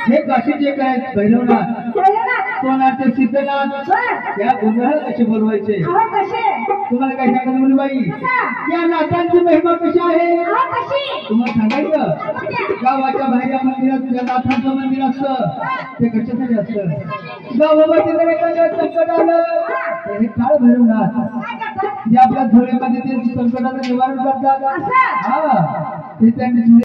हे काशीचे काय भैरवनाथ सोनाचे सिद्धनाथ या गोंधळाला कसे बोलवायचे तुम्हाला काय सांगायचं मुलीबाई या नाथांची महिमा कशी आहे तुम्हाला सांगायचं गावाच्या बाहेर मंदिरात ज्या नाथांचं मंदिर असतं ते कशासाठी असतं गावामध्ये संकट आलं हे काळ भैरवनाथ जे आपल्या धोळ्यामध्ये ते संकटाचं निवारण करतात हा ते त्यांनी